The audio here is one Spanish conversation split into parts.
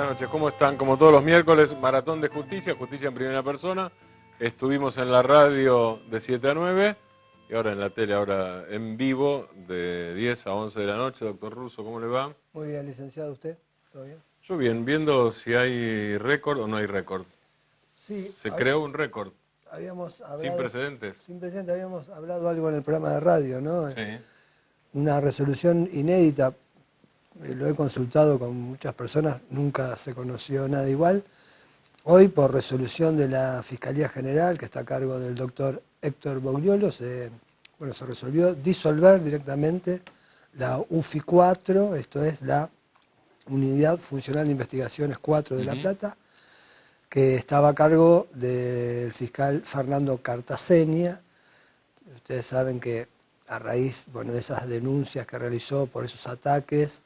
Buenas noches, ¿cómo están? Como todos los miércoles, Maratón de Justicia, Justicia en Primera Persona. Estuvimos en la radio de 7 a 9 y ahora en la tele, ahora en vivo de 10 a 11 de la noche. Doctor Russo, ¿cómo le va? Muy bien, licenciado, ¿usted? ¿Todo bien? Yo bien, viendo si hay récord o no hay récord. Sí, Se creó un récord, habíamos hablado, sin precedentes. sin precedentes, habíamos hablado algo en el programa de radio, ¿no? Sí. Una resolución inédita, lo he consultado con muchas personas, nunca se conoció nada igual. Hoy, por resolución de la Fiscalía General, que está a cargo del doctor Héctor Baugliolo, se resolvió disolver directamente la UFI 4, esto es la Unidad Funcional de Investigaciones 4 de La Plata, que estaba a cargo del fiscal Fernando Cartasenia. Ustedes saben que a raíz de esas denuncias que realizó por esos ataques,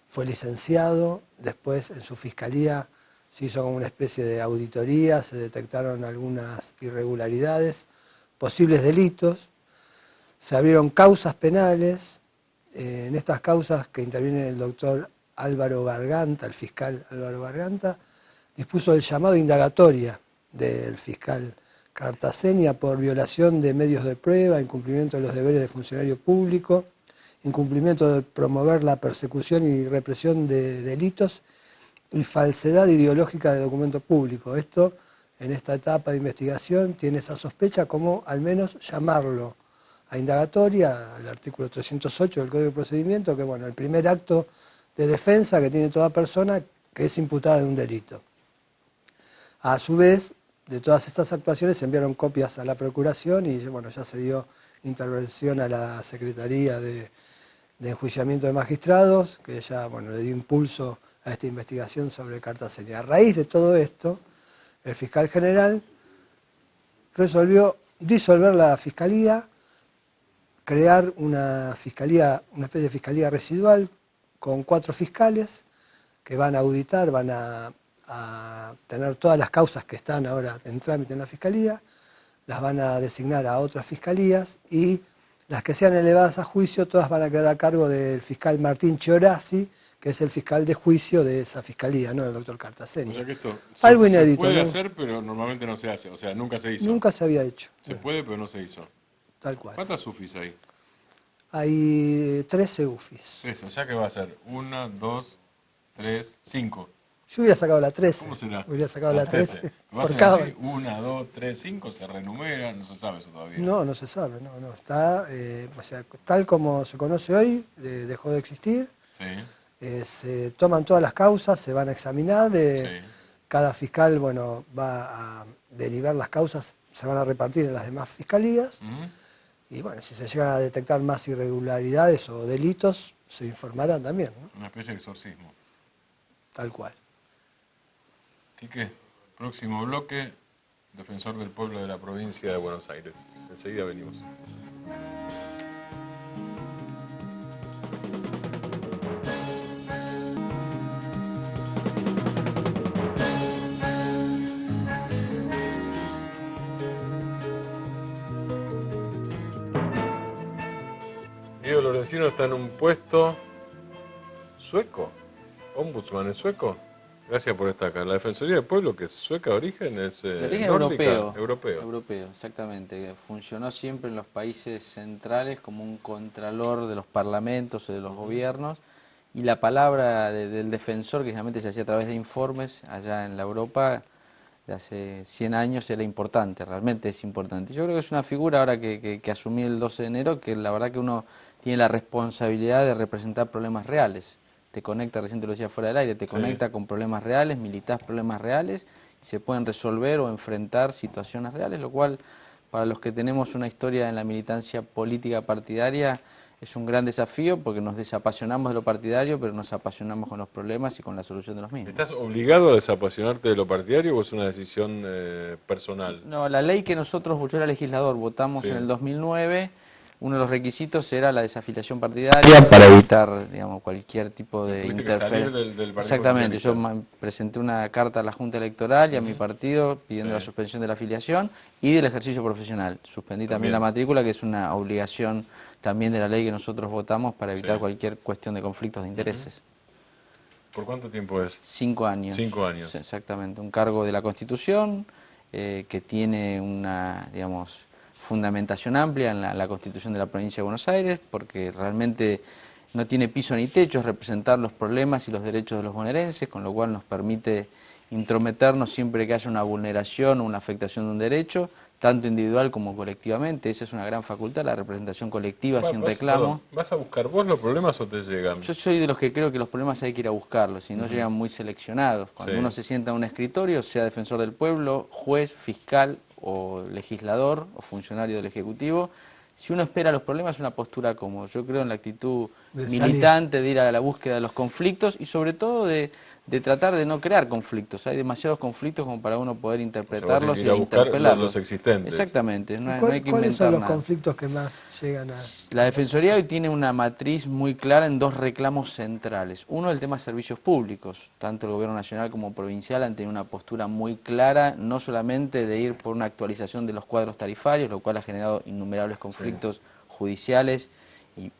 fue licenciado. Después en su fiscalía se hizo como una especie de auditoría, se detectaron algunas irregularidades, posibles delitos, se abrieron causas penales. En estas causas que interviene el doctor Álvaro Garganta, el fiscal Álvaro Garganta, dispuso el llamado a indagatoria del fiscal Cartasenia por violación de medios de prueba, incumplimiento de los deberes de funcionario público, incumplimiento de promover la persecución y represión de delitos y falsedad ideológica de documento público. Esto, en esta etapa de investigación, tiene esa sospecha como al menos llamarlo a indagatoria, al artículo 308 del Código de Procedimiento, que el primer acto de defensa que tiene toda persona que es imputada de un delito. A su vez, de todas estas actuaciones se enviaron copias a la Procuración y ya se dio intervención a la Secretaría de Enjuiciamiento de Magistrados, que ya le dio impulso a esta investigación sobre Cartasenia. A raíz de todo esto, el fiscal general resolvió disolver la fiscalía, crear una fiscalía, una especie de fiscalía residual con 4 fiscales que van a auditar, van a tener todas las causas que están ahora en trámite en la Fiscalía, las van a designar a otras fiscalías y las que sean elevadas a juicio, todas van a quedar a cargo del fiscal Martín Chiorassi, que es el fiscal de juicio de esa fiscalía, no del doctor Cartasenia. O sea que esto Algo se inédito, puede ¿no? hacer, pero normalmente no se hace. O sea, nunca se hizo. Nunca se había hecho. Se puede, pero no se hizo. Tal cual. ¿Cuántas UFIs hay? Hay 13 UFIs. Eso, o sea que va a ser 1, 2, 3, 5. Yo hubiera sacado la 13. ¿Cómo será? Hubiera sacado la 13. ¿Va a Por ser cada... así? 1, 2, 3, 5, se renumera, no se sabe eso todavía. No se sabe, no. Está, tal como se conoce hoy, dejó de existir. Sí. Se toman todas las causas, se van a examinar. Sí. Cada fiscal, va a derivar las causas, se van a repartir en las demás fiscalías. Y si se llegan a detectar más irregularidades o delitos, se informarán también, ¿no? Una especie de exorcismo. Tal cual. Quique, próximo bloque, defensor del pueblo de la provincia de Buenos Aires. Enseguida venimos. Guido Lorenzino está en un puesto sueco. Ombudsman es sueco. Gracias por estar acá. La Defensoría del Pueblo, que es sueca de origen, es de origen nórdica, europeo, exactamente. Funcionó siempre en los países centrales como un contralor de los parlamentos o de los gobiernos, y la palabra del defensor, que generalmente se hacía a través de informes allá en la Europa de hace 100 años, era importante, realmente es importante. Yo creo que es una figura ahora que asumí el 12 de enero, que la verdad que uno tiene la responsabilidad de representar problemas reales. Te conecta, recién te lo decía fuera del aire, te conecta con problemas reales, militás problemas reales, y se pueden resolver o enfrentar situaciones reales, lo cual para los que tenemos una historia en la militancia política partidaria es un gran desafío, porque nos desapasionamos de lo partidario, pero nos apasionamos con los problemas y con la solución de los mismos. ¿Estás obligado a desapasionarte de lo partidario o es una decisión personal? No, la ley que nosotros, yo era legislador, votamos en el 2009, uno de los requisitos era la desafiliación partidaria para evitar, digamos, cualquier tipo de interferencia. Del Exactamente, yo presenté una carta a la Junta Electoral y a mi partido pidiendo la suspensión de la afiliación y del ejercicio profesional. Suspendí también la matrícula, que es una obligación también de la ley que nosotros votamos para evitar cualquier cuestión de conflictos de intereses. ¿Por cuánto tiempo es? 5 años. 5 años. Sí, exactamente, un cargo de la Constitución que tiene una, digamos, fundamentación amplia en la Constitución de la Provincia de Buenos Aires, porque realmente no tiene piso ni techo, es representar los problemas y los derechos de los bonaerenses, con lo cual nos permite intrometernos siempre que haya una vulneración o una afectación de un derecho, tanto individual como colectivamente. Esa es una gran facultad, la representación colectiva sin reclamo. Perdón, ¿vas a buscar vos los problemas o te llegan? Yo soy de los que creo que los problemas hay que ir a buscarlos, y no llegan muy seleccionados. Cuando uno se sienta en un escritorio, sea defensor del pueblo, juez, fiscal o legislador o funcionario del Ejecutivo, si uno espera los problemas es una postura cómoda. Yo creo en la actitud militante de ir a la búsqueda de los conflictos y sobre todo de tratar de no crear conflictos. Hay demasiados conflictos como para uno poder interpretarlos ir a e buscar interpelarlos. los existentes. Exactamente, no hay que ¿Cuáles inventar son los nada. conflictos que más llegan a...? La Defensoría hoy tiene una matriz muy clara en 2 reclamos centrales. Uno, el tema de servicios públicos. Tanto el Gobierno Nacional como provincial han tenido una postura muy clara, no solamente de ir por una actualización de los cuadros tarifarios, lo cual ha generado innumerables conflictos judiciales y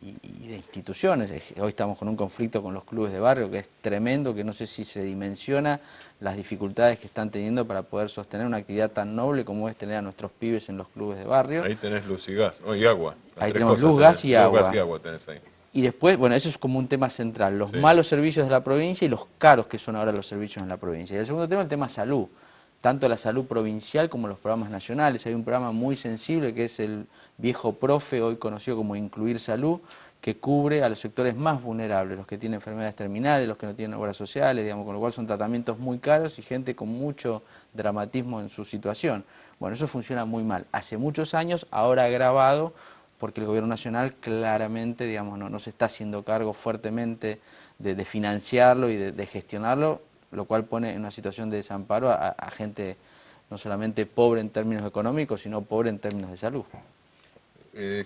de instituciones. Hoy estamos con un conflicto con los clubes de barrio que es tremendo, que no sé si se dimensiona las dificultades que están teniendo para poder sostener una actividad tan noble como es tener a nuestros pibes en los clubes de barrio. Ahí tenés luz y gas, y agua. Ahí tenemos luz, gas y agua. Luz, gas y agua tenés ahí. Y después, bueno, eso es como un tema central, los malos servicios de la provincia y los caros que son ahora los servicios en la provincia. Y el segundo tema, el tema salud, tanto la salud provincial como los programas nacionales. Hay un programa muy sensible que es el viejo PROFE, hoy conocido como Incluir Salud, que cubre a los sectores más vulnerables, los que tienen enfermedades terminales, los que no tienen obras sociales, digamos, con lo cual son tratamientos muy caros y gente con mucho dramatismo en su situación. Bueno, eso funciona muy mal. Hace muchos años, ahora agravado, porque el Gobierno Nacional claramente, digamos, no se está haciendo cargo fuertemente de financiarlo y de gestionarlo, lo cual pone en una situación de desamparo a gente no solamente pobre en términos económicos, sino pobre en términos de salud.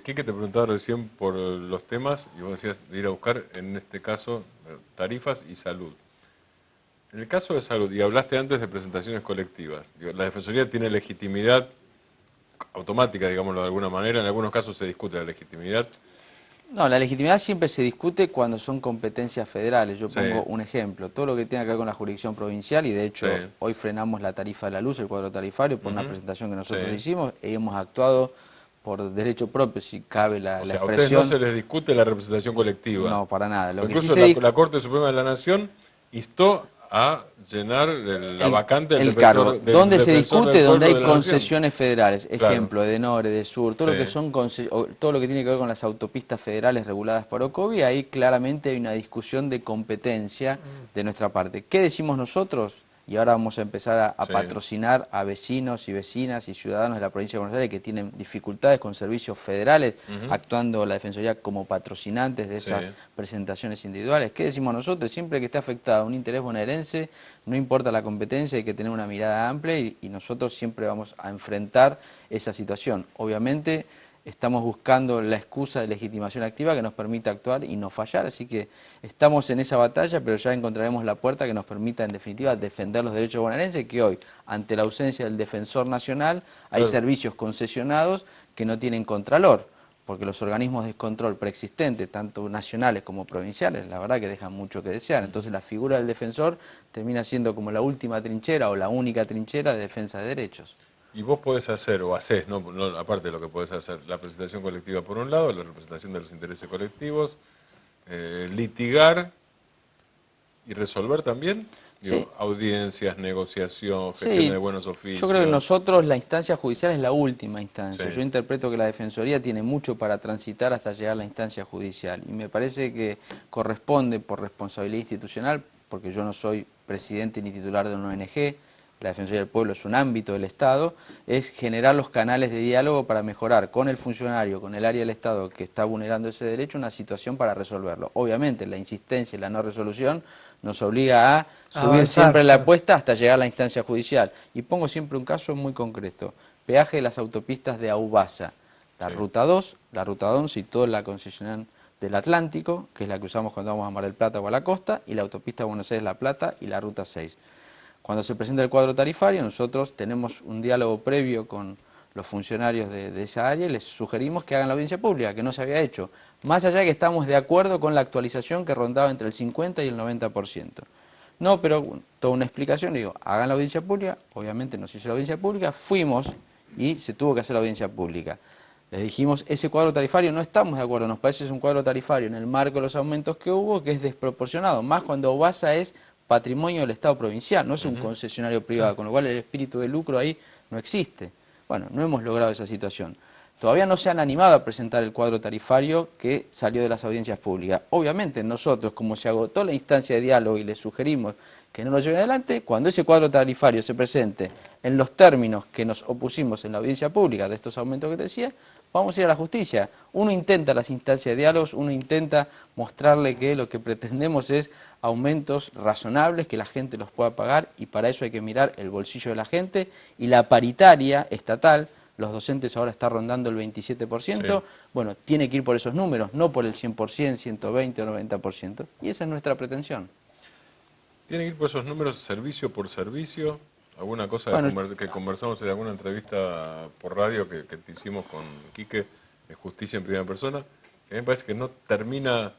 Quique te preguntaba recién por los temas, y vos decías de ir a buscar, en este caso, tarifas y salud. En el caso de salud, y hablaste antes de presentaciones colectivas, la Defensoría tiene legitimidad automática, digámoslo de alguna manera, en algunos casos se discute la legitimidad. No, la legitimidad siempre se discute cuando son competencias federales. Yo pongo un ejemplo, todo lo que tenga que ver con la jurisdicción provincial, y de hecho hoy frenamos la tarifa de la luz, el cuadro tarifario, por una presentación que nosotros hicimos, y hemos actuado por derecho propio, si cabe la expresión. A ustedes no se les discute la representación colectiva. No, para nada. Lo Incluso que sí la Corte Suprema de la Nación instó a llenar la vacante del cargo. ¿Dónde se discute? Donde hay concesiones nación federales. Ejemplo, de Nore, de Sur, todo lo que son todo lo que tiene que ver con las autopistas federales reguladas por OCOVI, ahí claramente hay una discusión de competencia de nuestra parte. ¿Qué decimos nosotros? Y ahora vamos a empezar a patrocinar a vecinos y vecinas y ciudadanos de la provincia de Buenos Aires que tienen dificultades con servicios federales, actuando la Defensoría como patrocinantes de esas presentaciones individuales. ¿Qué decimos nosotros? Siempre que esté afectado un interés bonaerense, no importa la competencia, hay que tener una mirada amplia y nosotros siempre vamos a enfrentar esa situación. Obviamente estamos buscando la excusa de legitimación activa que nos permita actuar y no fallar, así que estamos en esa batalla, pero ya encontraremos la puerta que nos permita en definitiva defender los derechos bonaerenses, que hoy, ante la ausencia del defensor nacional, hay servicios concesionados que no tienen contralor, porque los organismos de control preexistentes, tanto nacionales como provinciales, la verdad que dejan mucho que desear. Entonces la figura del defensor termina siendo como la última trinchera o la única trinchera de defensa de derechos. Y vos podés hacer, o hacés, no, aparte de lo que podés hacer, la presentación colectiva por un lado, la representación de los intereses colectivos, litigar y resolver también, audiencias, negociación, gestión de buenos oficios. Yo creo que nosotros la instancia judicial es la última instancia. Yo interpreto que la Defensoría tiene mucho para transitar hasta llegar a la instancia judicial y me parece que corresponde por responsabilidad institucional, porque yo no soy presidente ni titular de una ONG, la Defensoría del Pueblo es un ámbito del Estado, es generar los canales de diálogo para mejorar con el funcionario, con el área del Estado que está vulnerando ese derecho, una situación para resolverlo. Obviamente la insistencia y la no resolución nos obliga a subir siempre la apuesta hasta llegar a la instancia judicial. Y pongo siempre un caso muy concreto, peaje de las autopistas de Aubasa, la Ruta 2, la Ruta 11 y toda la concesión del Atlántico, que es la que usamos cuando vamos a Mar del Plata o a la costa, y la autopista Buenos Aires-La Plata y la Ruta 6. Cuando se presenta el cuadro tarifario, nosotros tenemos un diálogo previo con los funcionarios de esa área y les sugerimos que hagan la audiencia pública, que no se había hecho. Más allá de que estamos de acuerdo con la actualización que rondaba entre el 50 y el 90%. No, pero toda una explicación, digo, hagan la audiencia pública, obviamente no se hizo la audiencia pública, fuimos y se tuvo que hacer la audiencia pública. Les dijimos, ese cuadro tarifario no estamos de acuerdo, nos parece que es un cuadro tarifario en el marco de los aumentos que hubo, que es desproporcionado, más cuando OBASA es patrimonio del Estado provincial, no es un concesionario privado, con lo cual el espíritu de lucro ahí no existe. Bueno, no hemos logrado esa situación. Todavía no se han animado a presentar el cuadro tarifario que salió de las audiencias públicas. Obviamente nosotros, como se agotó la instancia de diálogo y les sugerimos que no lo lleven adelante, cuando ese cuadro tarifario se presente en los términos que nos opusimos en la audiencia pública de estos aumentos que te decía, vamos a ir a la justicia. Uno intenta las instancias de diálogos, uno intenta mostrarle que lo que pretendemos es aumentos razonables, que la gente los pueda pagar, y para eso hay que mirar el bolsillo de la gente, y la paritaria estatal, los docentes ahora está rondando el 27%, bueno, tiene que ir por esos números, no por el 100%, 120 o 90%, y esa es nuestra pretensión. ¿Tiene que ir por esos números servicio por servicio? ¿Alguna cosa que conversamos en alguna entrevista por radio que te hicimos con Quique de Justicia en Primera Persona? Que a mí me parece que no termina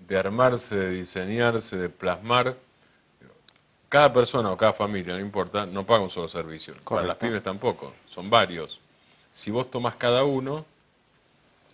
de armarse, de diseñarse, de plasmar. Cada persona o cada familia, no importa, no paga un solo servicio. Correcto. Para las pymes tampoco, son varios. Si vos tomás cada uno,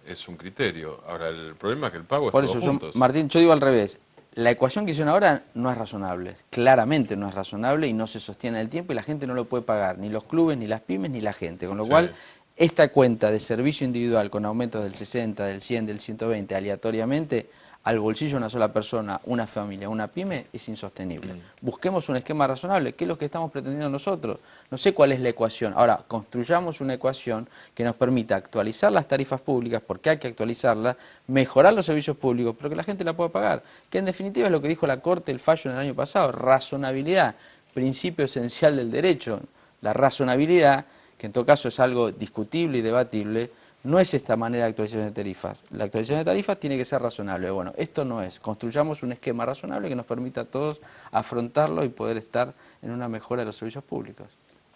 es un criterio. Ahora, el problema es que el pago Por es eso, todos juntos. Martín, yo digo al revés. La ecuación que hicieron ahora no es razonable. Claramente no es razonable y no se sostiene en el tiempo y la gente no lo puede pagar. Ni los clubes, ni las pymes, ni la gente. Con lo cual, esta cuenta de servicio individual con aumentos del 60, del 100, del 120 aleatoriamente al bolsillo de una sola persona, una familia, una pyme, es insostenible. Busquemos un esquema razonable, que es lo que estamos pretendiendo nosotros. No sé cuál es la ecuación. Ahora, construyamos una ecuación que nos permita actualizar las tarifas públicas, porque hay que actualizarlas, mejorar los servicios públicos, pero que la gente la pueda pagar. Que en definitiva es lo que dijo la Corte, el fallo en el año pasado, razonabilidad, principio esencial del derecho. La razonabilidad, que en todo caso es algo discutible y debatible, no es esta manera de actualización de tarifas. La actualización de tarifas tiene que ser razonable. Bueno, esto no es. Construyamos un esquema razonable que nos permita a todos afrontarlo y poder estar en una mejora de los servicios públicos.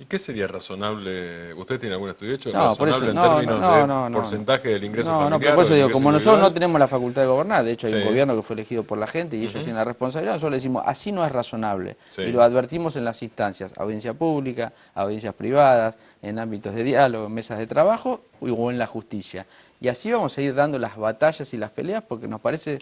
¿Y qué sería razonable? ¿Usted tiene algún estudio hecho? No, por eso, ¿Razonable en términos de porcentaje del ingreso familiar? No, pero por eso digo, como nosotros no tenemos la facultad de gobernar, de hecho hay un Sí. gobierno que fue elegido por la gente y ellos tienen la responsabilidad, nosotros le decimos, así no es razonable. Sí. Y lo advertimos en las instancias, audiencia pública, audiencias privadas, en ámbitos de diálogo, en mesas de trabajo o en la justicia. Y así vamos a ir dando las batallas y las peleas porque nos parece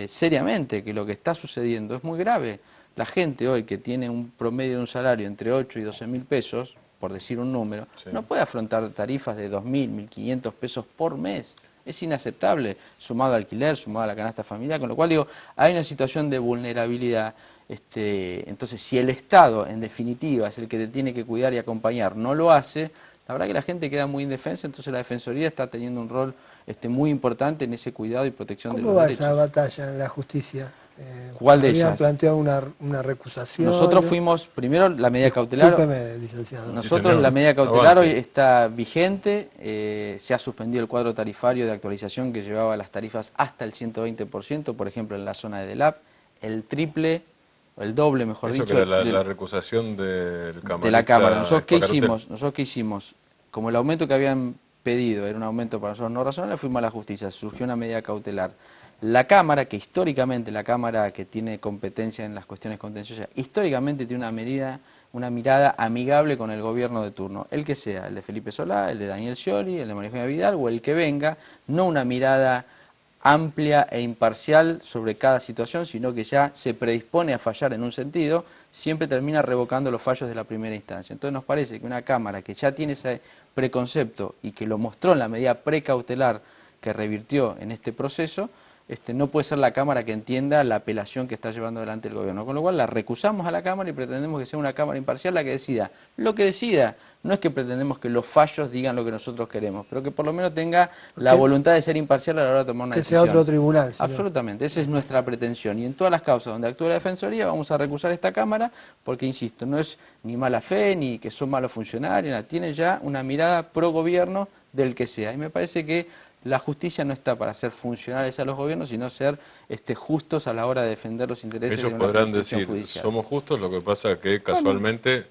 seriamente que lo que está sucediendo es muy grave. La gente hoy que tiene un promedio de un salario entre 8 y 12 mil pesos, por decir un número, no puede afrontar tarifas de 2.000, 1.500 pesos por mes. Es inaceptable, sumado al alquiler, sumado a la canasta familiar, con lo cual digo, hay una situación de vulnerabilidad. Entonces, si el Estado, en definitiva, es el que te tiene que cuidar y acompañar, no lo hace, la verdad que la gente queda muy indefensa, entonces la Defensoría está teniendo un rol muy importante en ese cuidado y protección de los derechos. ¿Cómo va esa batalla en la justicia? ¿Cuál de Habían ellas? planteado una recusación. Nosotros fuimos, primero, la medida cautelar. Discúlpeme, licenciado. Nosotros la medida cautelar hoy está vigente, se ha suspendido el cuadro tarifario de actualización que llevaba las tarifas hasta el 120%, por ejemplo en la zona de DELAP, el triple, o el doble mejor dicho. Eso que era la recusación del camarista de la Cámara. ¿Nosotros qué Escocartel. hicimos? Nosotros qué hicimos, como el aumento que habían pedido era un aumento para nosotros no razonable, fuimos a la justicia, surgió una medida cautelar. La Cámara, que históricamente la Cámara que tiene competencia en las cuestiones contenciosas, históricamente tiene una mirada amigable con el gobierno de turno, el que sea, el de Felipe Solá, el de Daniel Scioli, el de María Eugenia Vidal o el que venga, no una mirada amplia e imparcial sobre cada situación, sino que ya se predispone a fallar en un sentido, siempre termina revocando los fallos de la primera instancia. Entonces nos parece que una Cámara que ya tiene ese preconcepto y que lo mostró en la medida precautelar que revirtió en este proceso, no puede ser la Cámara que entienda la apelación que está llevando adelante el gobierno. Con lo cual la recusamos a la Cámara y pretendemos que sea una Cámara imparcial la que decida. Lo que decida, no es que pretendemos que los fallos digan lo que nosotros queremos, pero que por lo menos tenga la voluntad de ser imparcial a la hora de tomar una decisión. Que sea otro tribunal. Señor. Absolutamente, esa es nuestra pretensión. Y en todas las causas donde actúa la Defensoría vamos a recusar esta Cámara porque, insisto, no es ni mala fe, ni que son malos funcionarios, nada. Tiene ya una mirada pro gobierno del que sea. Y me parece que la justicia no está para ser funcionales a los gobiernos, sino ser justos a la hora de defender los intereses Ellos de una podrán institución decir, judicial. somos justos, lo que pasa es que casualmente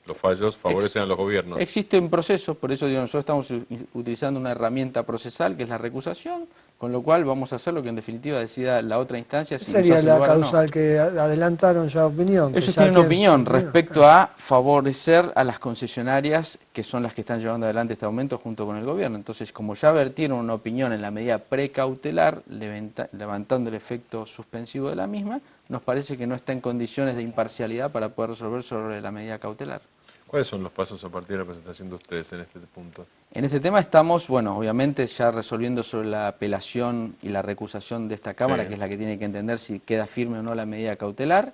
los fallos favorecen a los gobiernos. Existe un proceso, por eso digo, nosotros estamos utilizando una herramienta procesal que es la recusación, con lo cual vamos a hacer lo que en definitiva decida la otra instancia. ¿Qué Si nos sería hace la lugar o no. causal que adelantaron ya opinión? Ellos tienen una opinión respecto a favorecer a las concesionarias, que son las que están llevando adelante este aumento junto con el gobierno. Entonces, como ya vertieron una opinión en la medida precautelar, levantando el efecto suspensivo de la misma, nos parece que no está en condiciones de imparcialidad para poder resolver sobre la medida cautelar. ¿Cuáles son los pasos a partir de la presentación de ustedes en este punto? En este tema estamos, bueno, obviamente ya resolviendo sobre la apelación y la recusación de esta Cámara, Sí. que es la que tiene que entender si queda firme o no la medida cautelar,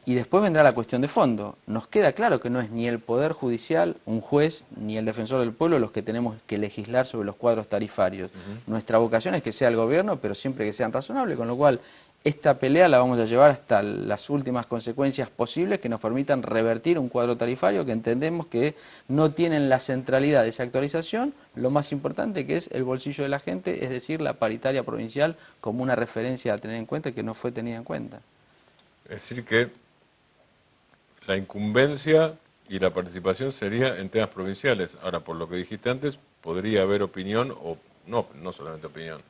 y después vendrá la cuestión de fondo. Nos queda claro que no es ni el Poder Judicial, un juez, ni el Defensor del Pueblo los que tenemos que legislar sobre los cuadros tarifarios. Nuestra vocación es que sea el gobierno, pero siempre que sean razonables, con lo cual esta pelea la vamos a llevar hasta las últimas consecuencias posibles que nos permitan revertir un cuadro tarifario que entendemos que no tienen la centralidad de esa actualización, lo más importante que es el bolsillo de la gente, es decir, la paritaria provincial como una referencia a tener en cuenta que no fue tenida en cuenta. Es decir que la incumbencia y la participación sería en temas provinciales. Ahora, por lo que dijiste antes, podría haber opinión, o no solamente opinión,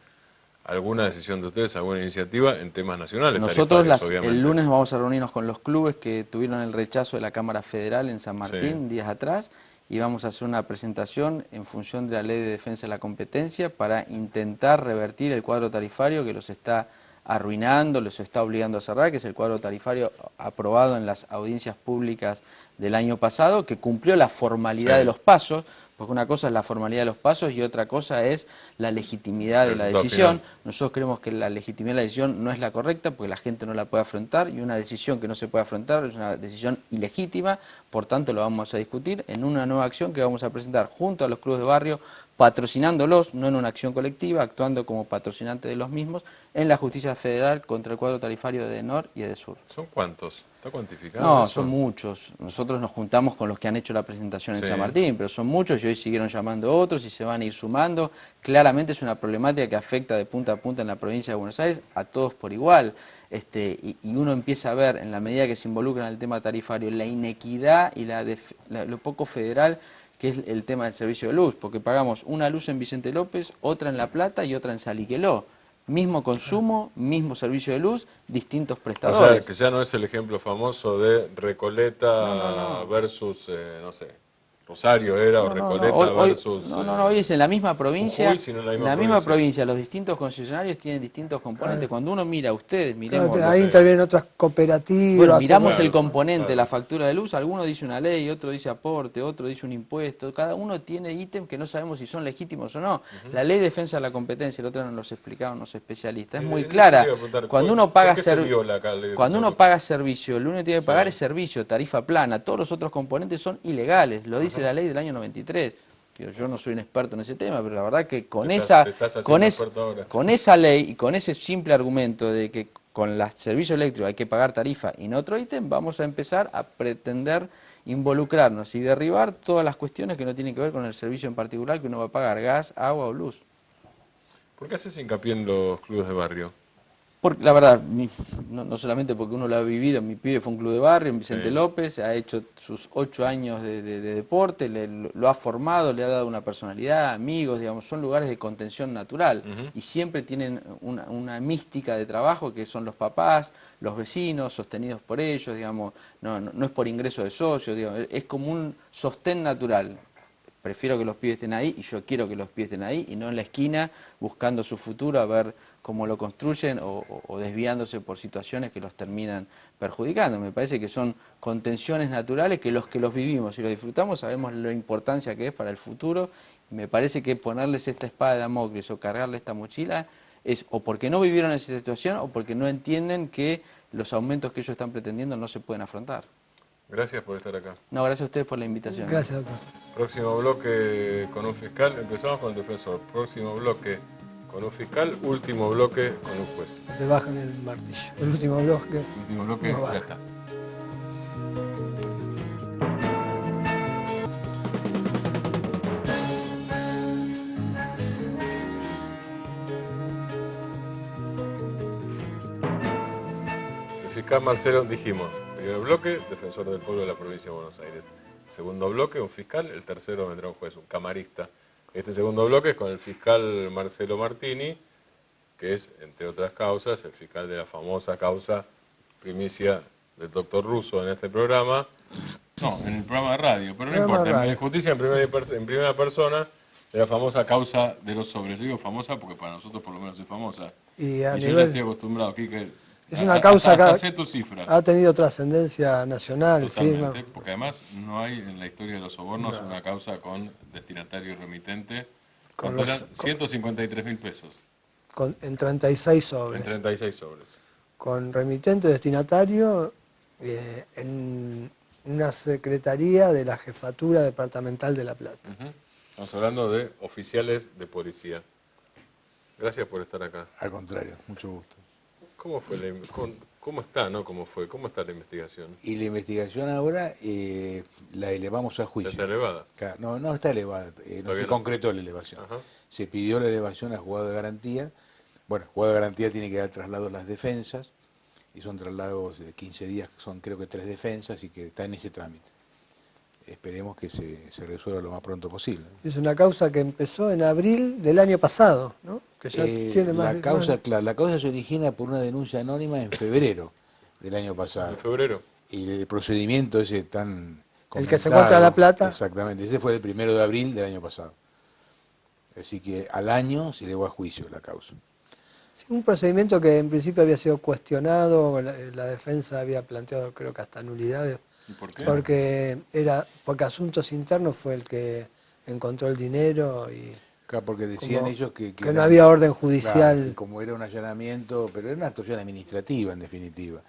alguna decisión de ustedes, alguna iniciativa en temas nacionales. Nosotros obviamente. el lunes vamos a reunirnos con los clubes que tuvieron el rechazo de la Cámara Federal en San Martín días atrás y vamos a hacer una presentación en función de la Ley de Defensa de la Competencia para intentar revertir el cuadro tarifario que los está arruinando, los está obligando a cerrar, que es el cuadro tarifario aprobado en las audiencias públicas del año pasado, que cumplió la formalidad de los pasos, porque una cosa es la formalidad de los pasos y otra cosa es la legitimidad de la decisión. Nosotros creemos que la legitimidad de la decisión no es la correcta porque la gente no la puede afrontar y una decisión que no se puede afrontar es una decisión ilegítima, por tanto lo vamos a discutir en una nueva acción que vamos a presentar junto a los clubes de barrio, patrocinándolos, no en una acción colectiva, actuando como patrocinante de los mismos, en la justicia federal contra el cuadro tarifario de EDENOR y EDESUR. ¿Son cuántos? ¿Está cuantificado? No, eso? son muchos. Nosotros nos juntamos con los que han hecho la presentación en Sí. San Martín, pero son muchos y hoy siguieron llamando otros y se van a ir sumando. Claramente es una problemática que afecta de punta a punta en la provincia de Buenos Aires a todos por igual. Y uno empieza a ver, en la medida que se involucra en el tema tarifario, la inequidad y lo poco federal que es el tema del servicio de luz, porque pagamos una luz en Vicente López, otra en La Plata y otra en Saliqueló. Mismo consumo, mismo servicio de luz, distintos prestadores. O sea, que ya no es el ejemplo famoso de Recoleta versus, no sé, Rosario era, o Recoleta versus... hoy es en la misma provincia, Jujuy, sino en la misma provincia, los distintos concesionarios tienen distintos componentes. Cuando uno mira, ustedes, miremos... Claro, ahí intervienen otras cooperativas. Bueno, miramos claro, el componente, claro. la factura de luz, alguno dice una ley, otro dice aporte, otro dice un impuesto, cada uno tiene ítems que no sabemos si son legítimos o no. La ley de defensa de la competencia, el otro nos los explicaban los especialistas, es muy clara. Cuando uno paga servicio, lo único que tiene que pagar es servicio, tarifa plana, todos los otros componentes son ilegales, lo dice la ley del año 93. Yo no soy un experto en ese tema, pero la verdad que con esa ley y con ese simple argumento de que con el servicio eléctrico hay que pagar tarifa y no otro ítem, vamos a empezar a pretender involucrarnos y derribar todas las cuestiones que no tienen que ver con el servicio en particular que uno va a pagar, gas, agua o luz. ¿Por qué haces hincapié en los clubes de barrio? Porque la verdad, no solamente porque uno lo ha vivido, mi pibe fue un club de barrio en Vicente López, ha hecho sus 8 años de deporte, lo ha formado, le ha dado una personalidad, amigos, digamos, son lugares de contención natural y siempre tienen una mística de trabajo que son los papás, los vecinos, sostenidos por ellos, digamos, no es por ingreso de socios, digamos, es como un sostén natural. Prefiero que los pibes estén ahí y yo quiero que los pibes estén ahí y no en la esquina buscando su futuro a ver cómo lo construyen o desviándose por situaciones que los terminan perjudicando. Me parece que son contenciones naturales que los vivimos y los disfrutamos sabemos la importancia que es para el futuro. Me parece que ponerles esta espada de Damocles o cargarle esta mochila es o porque no vivieron esa situación o porque no entienden que los aumentos que ellos están pretendiendo no se pueden afrontar. Gracias por estar acá. No, gracias a ustedes por la invitación. Gracias, doctor. Próximo bloque con un fiscal, empezamos con el defensor. Próximo bloque con un fiscal, último bloque con un juez. Te bajan el martillo. El último bloque. Último bloque, No ya baja. está. El fiscal Marcelo, dijimos, primer bloque, defensor del pueblo de la provincia de Buenos Aires. segundo bloque, un fiscal, el tercero vendrá un juez, un camarista. Este segundo bloque es con el fiscal Marcelo Martini, que es, entre otras causas, el fiscal de la famosa causa primicia del doctor Russo en este programa. No, en el programa de radio, pero no Programa importa. radio. En justicia en primera persona de la famosa causa de los sobres. Digo famosa porque para nosotros por lo menos es famosa. Y a yo ya nivel, estoy acostumbrado, Quique. es una causa hasta que sé tu cifra. ha tenido trascendencia nacional, sí, Totalmente, porque además no hay en la historia de los sobornos una causa con destinatario y remitente. Con ¿Cuánto los- eran? 153.000 pesos en 36 en sobres. 36 sobres. Con remitente destinatario en una secretaría de la Jefatura Departamental de La Plata. Ujú. Estamos hablando de oficiales de policía. Gracias por estar acá. Al contrario, mucho gusto. ¿Cómo fue cómo está, no? ¿Cómo fue? ¿Cómo está la investigación? Y la investigación ahora la elevamos a ¿Ya juicio. está elevada? Claro, no, no está elevada, no Todavía se no. concretó la elevación. Ajá. Se pidió la elevación a juzgado de garantía. Bueno, juzgado de garantía tiene que dar traslados a las defensas, y son traslados de 15 días, son creo que 3 defensas, y que está en ese trámite. Esperemos que se resuelva lo más pronto posible. Es una causa que empezó en abril del año pasado, ¿no? Que ya tiene más la causa, claro, la causa se origina por una denuncia anónima en febrero del año pasado. En febrero. Y el procedimiento ese tan El que se comentado, encuentra en La Plata. Exactamente, ese fue el 1 de abril del año pasado. Así que al año se elevó a juicio la causa. Sí, un procedimiento que en principio había sido cuestionado, la defensa había planteado creo que hasta nulidades, ¿Y por qué? porque Asuntos Internos fue el que encontró el dinero y Acá porque decían como ellos que no era- había orden claro, judicial. que como era un allanamiento, pero era una actuación administrativa en definitiva,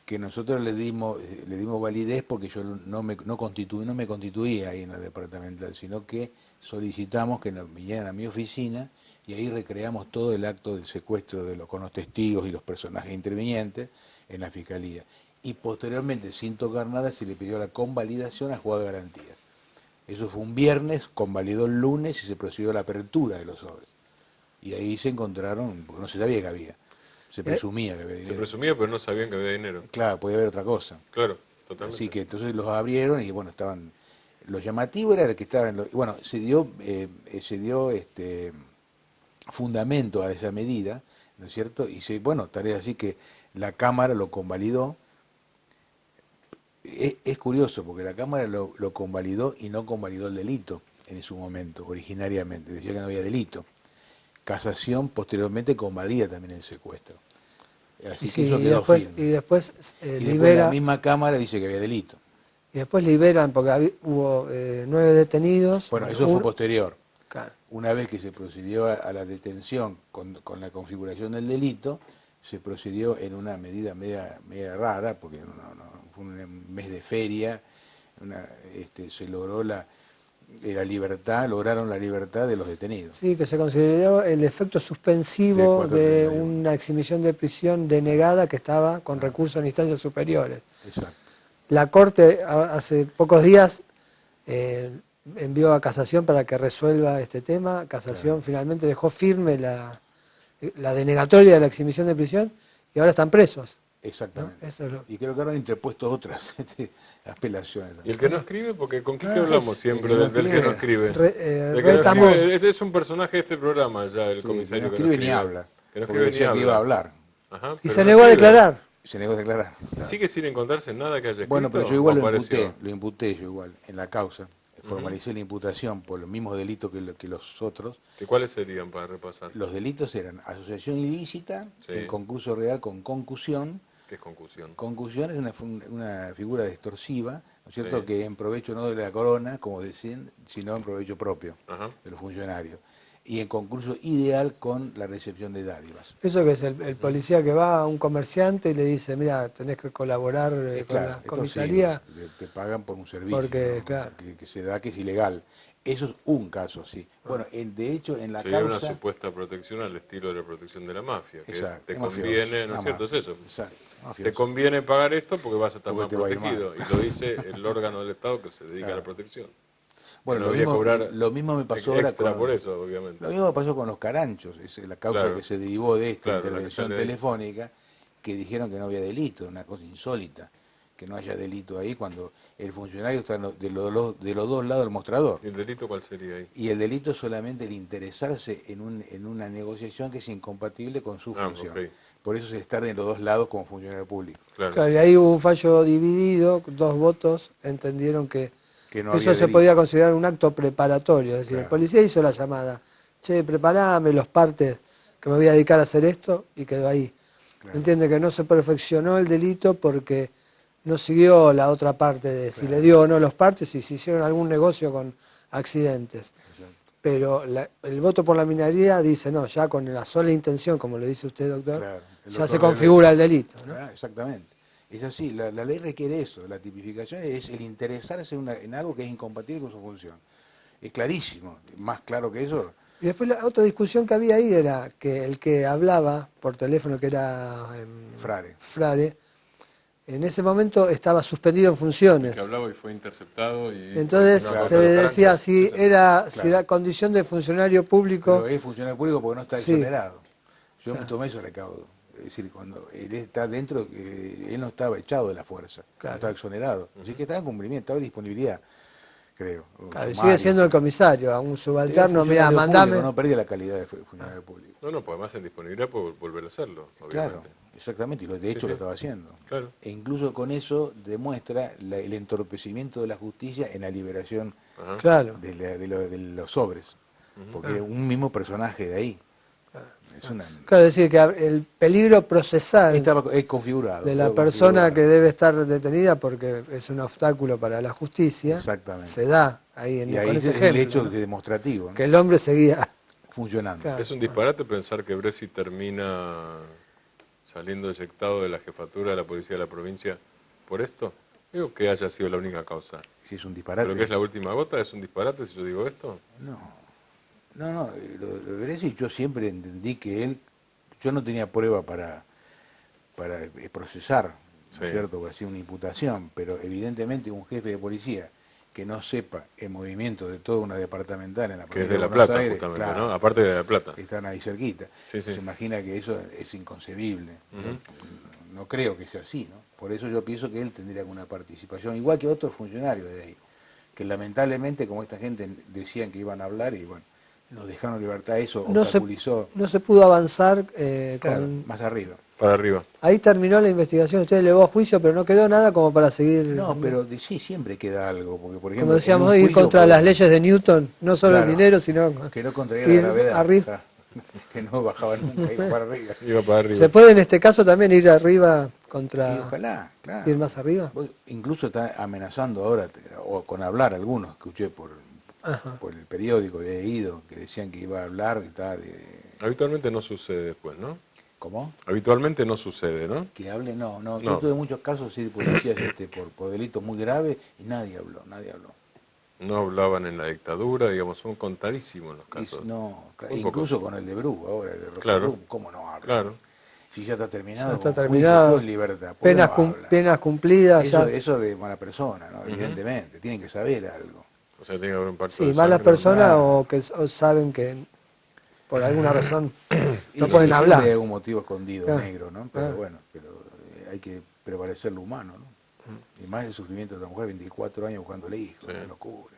que nosotros le dimos validez porque yo no me constituía ahí en la departamental, sino que solicitamos que nos vinieran a mi oficina y ahí recreamos todo el acto del secuestro con los testigos y los personajes intervinientes en la fiscalía. Y posteriormente, sin tocar nada, se le pidió la convalidación a juzgado de garantía. Eso fue un viernes, convalidó el lunes y se procedió a la apertura de los sobres. Y ahí se encontraron, porque no se sabía que había, se presumía que había Se dinero. presumía, pero no sabían que había dinero. Claro, podía haber otra cosa. Claro, totalmente. Así que entonces los abrieron y bueno, estaban. Lo llamativo era el que estaba en y bueno, se dio fundamento a esa medida, ¿no es cierto? Y bueno, tal es así que la Cámara lo convalidó. Es curioso porque la Cámara lo convalidó y no convalidó el delito en su momento, originariamente. Decía que no había delito. Casación posteriormente convalida también el secuestro. Así que Sí, eso y quedó después, firme. y después Y después libera, la misma Cámara dice que había delito. y después liberan, porque hubo 9 detenidos. Bueno, eso fue uno- posterior. claro. Una vez que se procedió a la detención con la configuración del delito, se procedió en una medida media rara, porque fue un mes de feria, se logró lograron la libertad de los detenidos. Sí, que se consideró el efecto De suspensivo 431. de una exhibición de prisión denegada que estaba con recurso en instancias superiores. Exacto. La Corte hace pocos días envió a Casación para que resuelva este tema. Casación finalmente dejó firme la denegatoria de la exhibición de prisión y ahora están presos. Exactamente. ¿no? Eso es lo- Y creo que ahora han interpuesto otras apelaciones. ¿Y el que no escribe? Porque ¿con quién Ah, hablamos es- siempre el que no del que no escribe? El que no Retamo. escribe es un personaje de este programa ya, el Sí, comisario que no escribe ni habla. Que no Porque escribe ni decía que iba a hablar. Ajá, Y pero se no negó a escribe. declarar. Se negó a declarar. ¿Sigue sin encontrarse nada que haya escrito? Bueno, pero yo o igual apareció? lo imputé yo igual en la causa. Formalicé la imputación por los mismos delitos que los otros. ¿Que ¿Cuáles serían para repasar? Los delitos eran asociación ilícita, Sí. en concurso real con concusión. ¿Qué es concusión? Concusión es una figura distorsiva, ¿no es cierto?, Sí. que en provecho no de la corona, como decían, sino en provecho propio Ajá. de los funcionarios. Y en concurso ideal con la recepción de dádivas. Eso que es el policía que va a un comerciante y le dice, mira, tenés que colaborar con Claro, la esto comisaría. sí, te pagan por un servicio Porque, ¿no? claro. que se da, que es ilegal. Eso es un caso, sí. Bueno, de hecho, en la Sería una causa... supuesta protección al estilo de la protección de la mafia. Que Exacto, te es mafioso, conviene, ¿no es una cierto? Es mafia. eso. Exacto, mafioso. Te conviene pagar esto porque vas a estar Porque más te va a ir protegido. mal. Y lo dice el órgano del Estado que se dedica a la Claro. protección. Bueno, Que no lo había que mismo, cobrar lo mismo me pasó ahora extra con... por eso, obviamente. Lo mismo me pasó con los caranchos, es la causa Claro. que se derivó de esta Claro, la que intervención sale ahí. telefónica, que dijeron que no había delito, una cosa insólita. que no haya delito ahí cuando el funcionario está de los dos lados del mostrador. ¿Y el delito cuál sería ahí? Y el delito es solamente el interesarse en una negociación que es incompatible con su función. Ok. Por eso es estar de los dos lados como funcionario público. Claro. Claro, y ahí hubo un fallo dividido, 2 votos entendieron que Que no eso había se delito. podía considerar un acto preparatorio, es decir, el Claro. policía hizo la llamada, che, preparame los partes que me voy a dedicar a hacer esto, y quedó ahí. Claro. Entiende que no se perfeccionó el delito porque no siguió la otra parte de si le dio o no los partes y si hicieron algún negocio con accidentes. Exacto. Pero el voto por la minoría dice, no, ya con la sola intención, como le dice usted, doctor, Claro. El ya doctor se configura el delito, ¿no? Ah, exactamente. Es así, la ley requiere eso, la tipificación es el interesarse en algo que es incompatible con su función. Es clarísimo, más claro que eso. Y después la otra discusión que había ahí era que el que hablaba por teléfono, que era Frare, en ese momento estaba suspendido en funciones. Que hablaba y fue interceptado. Entonces Una se gota de decía taranto. si era condición de funcionario público. Pero es funcionario público porque no está Sí. exonerado. Yo me tomé ese recaudo. Es decir, cuando él está dentro, él no estaba echado de la fuerza, Claro. no estaba exonerado. Así que estaba en cumplimiento, estaba en disponibilidad, creo. Claro, y Sumario. sigue siendo el comisario, a un Era subalterno, mira, funcionario mandame. público, no perdía la calidad de funcionario público. No, pues además en disponibilidad puede volver a hacerlo, Claro, obviamente. exactamente, y de hecho Sí, sí. lo estaba haciendo. Claro. E incluso con eso demuestra el entorpecimiento de la justicia en la liberación Ajá. Claro. de los sobres, porque era un mismo personaje de ahí. Es una, Claro, es decir, que el peligro procesal es configurado. de la quedó persona que configurado. debe estar detenida porque es un obstáculo para la justicia, Exactamente. se da ahí, Y con ahí ese es el ejemplo, hecho ¿no? demostrativo, ¿no? Que el hombre seguía. Funcionando. Claro. Es un disparate pensar que Bresi termina saliendo eyectado de la jefatura de la policía de la provincia por esto. Digo que haya sido la única causa. Si es un disparate. ¿Pero que es la última gota? ¿Es un disparate si yo digo esto? No, lo de Bresi yo siempre entendí que yo no tenía prueba para procesar, ¿no Sí. es cierto?, que hacía una imputación, pero evidentemente un jefe de policía que no sepa el movimiento de toda una departamental en la Que es provincia de La Buenos Plata, Aires, justamente, claro, ¿no? Aparte de La Plata. están ahí cerquita. Sí, sí. Se imagina que eso es inconcebible. No creo que sea así, ¿no? Por eso yo pienso que él tendría alguna participación, igual que otros funcionarios de ahí, que lamentablemente, como esta gente decían que iban a hablar y bueno, nos dejaron libertad, eso No se, obstaculizó. no se pudo avanzar Claro, con... más arriba. Para arriba. Ahí terminó la investigación, usted elevó a juicio, pero no quedó nada como para seguir... No, pero sí, siempre queda algo, porque por ejemplo... Como decíamos, en un ir juicio, contra por las ejemplo, leyes de Newton, no solo claro, el dinero, sino... que no contraía ir la gravedad, arriba. que no bajaba nunca, iba para arriba. Iba para arriba. ¿Se puede en este caso también ir arriba contra... Y ojalá, claro. ir más arriba? Incluso está amenazando ahora, o con hablar algunos, escuché por el periódico, he leído, que decían que iba a hablar, que estaba Habitualmente no sucede después, ¿no? ¿Cómo? Habitualmente no sucede, ¿no? Que hable, no. No. Yo tuve muchos casos sí, de policías por delitos muy graves y nadie habló. No hablaban en la dictadura, digamos, son contadísimos los casos. Muy Incluso pocos. con el de Bru, ahora el de Rosa Claro. Bru, ¿cómo no habla? Claro. Si ya está terminado, Ya está con terminado. juicio, todo en libertad. ¿por qué Penas, no habla? penas cumplidas, ya... Eso de mala persona, ¿no? Evidentemente, tienen que saber algo. O sea, tiene que haber un pacto Sí, de malas sangre. personas claro. o que saben que por alguna razón Y no pueden siempre hablar. hay algún motivo escondido, Claro. negro, ¿no? Pero bueno, hay que prevalecer lo humano, ¿no? Y más el sufrimiento de esta mujer, 24 años buscándole hijos, Sí. una locura.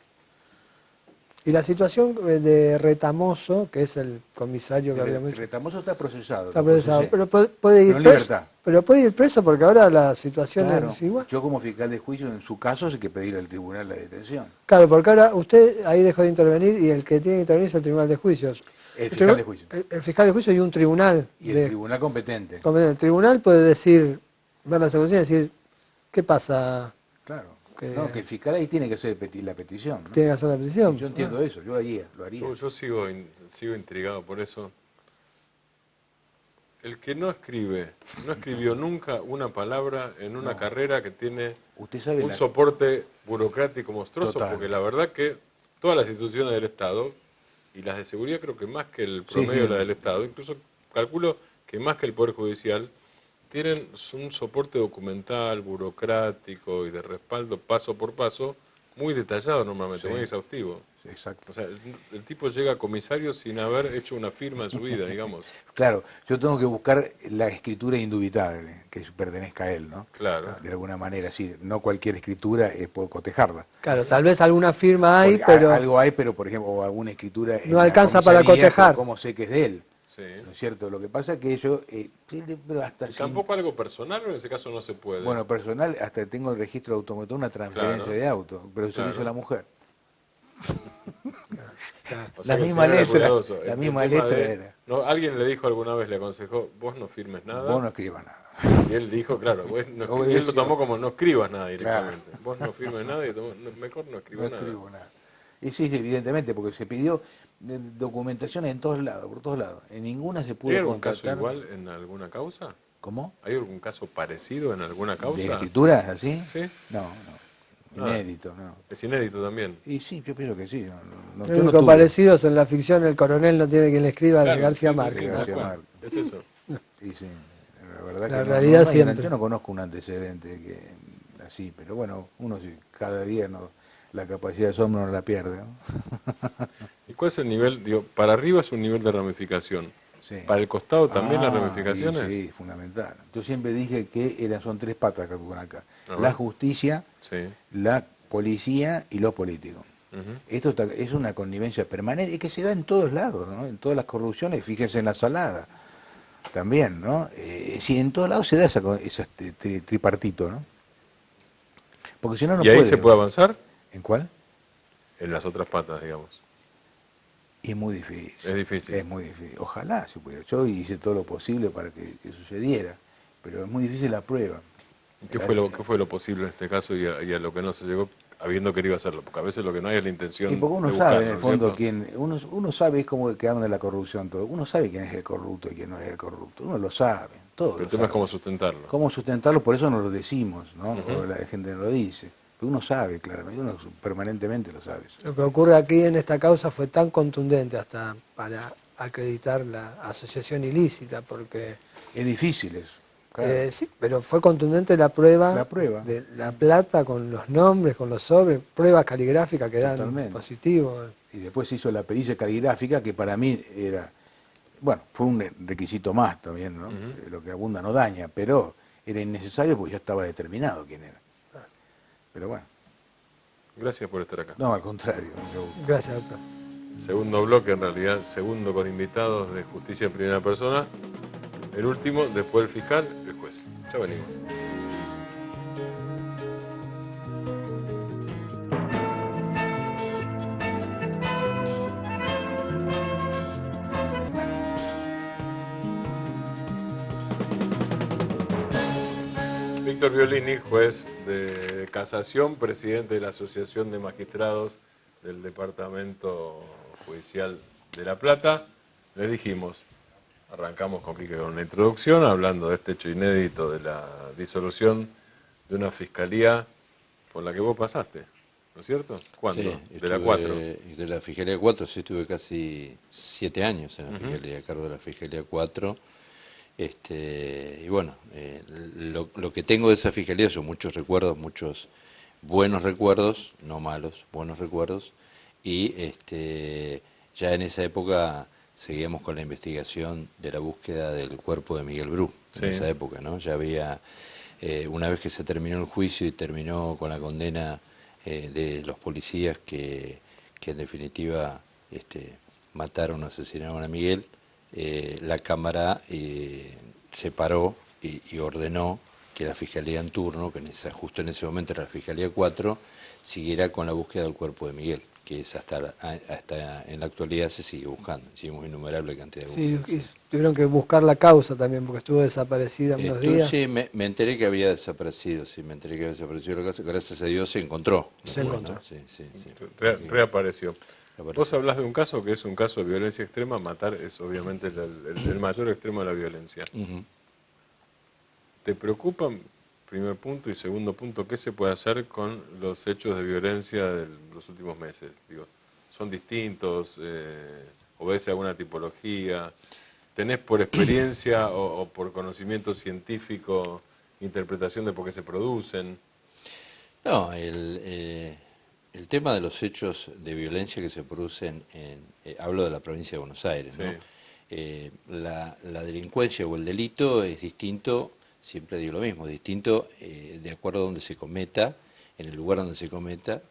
Y la situación de Retamoso, que es el comisario que habíamos dicho, Retamoso está procesado. está lo procesado, procesé. pero puede ir Pero en preso. libertad. Pero puede ir preso porque ahora la situación Claro, es igual. yo como fiscal de juicio, en su caso, hay que pedir al tribunal la detención. Claro, porque ahora usted ahí dejó de intervenir y el que tiene que intervenir es el Tribunal de Juicios. El fiscal de juicio. El fiscal de juicio y un tribunal. Y el tribunal competente. El tribunal puede decir, ver la secuencia y decir, ¿qué pasa? Claro. Que- No, que el fiscal ahí tiene que hacer la petición, ¿no? Tiene que hacer la petición. Yo entiendo eso, yo lo haría. Yo sigo intrigado por eso. El que no escribió nunca una palabra en una carrera que tiene Usted sabe un soporte burocrático monstruoso, Total. porque la verdad que todas las instituciones del Estado, y las de seguridad creo que más que el promedio de la del Estado, incluso calculo que más que el Poder Judicial, tienen un soporte documental, burocrático y de respaldo paso por paso, muy detallado normalmente, Sí. muy exhaustivo. exacto. O sea, el tipo llega a comisario sin haber hecho una firma en su vida, digamos. Claro, yo tengo que buscar la escritura indubitable, que pertenezca a él, ¿no? Claro. De alguna manera, sí, no cualquier escritura puedo cotejarla. Claro, tal vez alguna firma hay, Porque pero algo hay, pero por ejemplo, o alguna escritura en no la alcanza para comisaría, cotejar. pero ¿cómo sé que es de él? Sí. ¿No es cierto? Lo que pasa es que yo, sí, pero hasta ¿Y sin, tampoco algo personal o en ese caso no se puede? bueno, personal, hasta tengo el registro de automotor, una transferencia Claro. de auto, pero se lo Claro. hizo la mujer. Claro. O sea, La que el misma señor era letra, cuidadoso. la El misma tema letra de- era. no, alguien le dijo alguna vez, le aconsejó, vos no firmes nada. Vos no escribas nada. Y él dijo, claro, vos no y él lo Obedeció. tomó como no escribas nada Claro. directamente. Vos no firmes nada y mejor no escribo No nada. escribo nada. Y sí, sí, evidentemente, porque se pidió documentación en todos lados, por todos lados. En ninguna se ¿Hay pudo algún caso contactar. igual en alguna causa? ¿Cómo? ¿Hay algún caso parecido en alguna ¿De causa? escrituras así? Sí. No, no. Inédito, no. Es inédito también. Y sí, yo pienso que sí. Lo yo no único tuve. parecido es en la ficción El coronel no tiene quien le escriba de Claro, García sí, sí, Márquez. sí, ¿no? tal García cual. Márquez. Es eso. Y sí, la verdad La que realidad hay siempre. yo no conozco un antecedente así, pero bueno, uno sí, cada día la capacidad de asombro no la pierde, ¿no? ¿Y cuál es el nivel? Digo, para arriba es un nivel de ramificación. Sí. ¿Para el costado también las Ah, ramificaciones? Sí, fundamental. Yo siempre dije que son tres patas que actúan acá. A La ver. justicia, Sí. la policía y los políticos. Ujú. Esto es una connivencia permanente y que se da en todos lados, ¿no? En todas las corrupciones, fíjense en la salada también, ¿no? Sí, en todos lados se da ese tripartito, ¿no? Porque si no, no ¿Y ahí puede. se puede avanzar? ¿En cuál? En las otras patas, digamos. Y es muy difícil. Es difícil. Es muy difícil. Ojalá se pudiera. Yo hice todo lo posible para que sucediera, pero es muy difícil la prueba. ¿Y qué fue lo posible en este caso y a lo que no se llegó habiendo querido hacerlo? Porque a veces lo que no hay es la intención Y porque uno de sabe buscarlo, en el ¿no es fondo cierto? quién, uno sabe, es como que hablan de la corrupción todo, uno sabe quién es el corrupto y quién no es el corrupto, uno lo sabe, todo Pero el lo tema es sabe. cómo sustentarlo. Cómo sustentarlo, por eso no lo decimos, ¿no? Porque la gente no lo dice. Pero uno sabe claramente, uno permanentemente lo sabe. Lo que ocurre aquí en esta causa fue tan contundente hasta para acreditar la asociación ilícita, porque Es difícil eso. Claro. sí, pero fue contundente la prueba, La prueba. de la plata con los nombres, con los sobres, pruebas caligráficas que dan Totalmente. positivo. Y después se hizo la pericia caligráfica, que para mí era, bueno, fue un requisito más también, ¿no? Lo que abunda no daña, pero era innecesario porque ya estaba determinado quién era. Pero bueno, Gracias por estar acá. no, al contrario. Yo- Gracias, doctor. Segundo bloque, en realidad, segundo con invitados de justicia en primera persona. El último, después el fiscal, el juez. Ya venimos. Víctor Violini, juez de casación, presidente de la Asociación de Magistrados del Departamento Judicial de La Plata. Les dijimos, arrancamos con Quique con una introducción, hablando de este hecho inédito de la disolución de una fiscalía por la que vos pasaste, ¿no es cierto? ¿Cuándo? Sí, de la estuve- 4. De la Fiscalía 4, sí, estuve casi 7 años en la Fiscalía, a cargo de la Fiscalía 4. Y bueno, lo que tengo de esa Fiscalía son muchos recuerdos, muchos buenos recuerdos, no malos, buenos recuerdos. Y ya en esa época seguíamos con la investigación de la búsqueda del cuerpo de Miguel Bru, Sí. en esa época, ¿no? Ya había, una vez que se terminó el juicio y terminó con la condena de los policías que en definitiva mataron o asesinaron a Miguel, la Cámara se paró y ordenó que la Fiscalía en turno, que justo en ese momento era la Fiscalía 4, siguiera con la búsqueda del cuerpo de Miguel, que es hasta en la actualidad se sigue buscando, hicimos innumerable cantidad de Sí, búsquedas. y tuvieron que buscar la causa también, porque estuvo desaparecida unos días. Sí, me enteré que había desaparecido, sí, me enteré que había desaparecido la casa, gracias a Dios se encontró. Se después, encontró. ¿no? Sí, sí, sí. Reapareció. Reapareció. Vos hablás de un caso que es un caso de violencia extrema. Matar es obviamente el mayor extremo de la violencia. Ujú. ¿Te preocupan, primer punto, y segundo punto, qué se puede hacer con los hechos de violencia de los últimos meses? Digo, ¿son distintos? ¿Obedece a alguna tipología? ¿Tenés por experiencia o por conocimiento científico interpretación de por qué se producen? No, El tema de los hechos de violencia que se producen hablo de la provincia de Buenos Aires, ¿no? Sí. La delincuencia o el delito es distinto, siempre digo lo mismo, distinto de acuerdo a donde se cometa, en el lugar donde se cometa,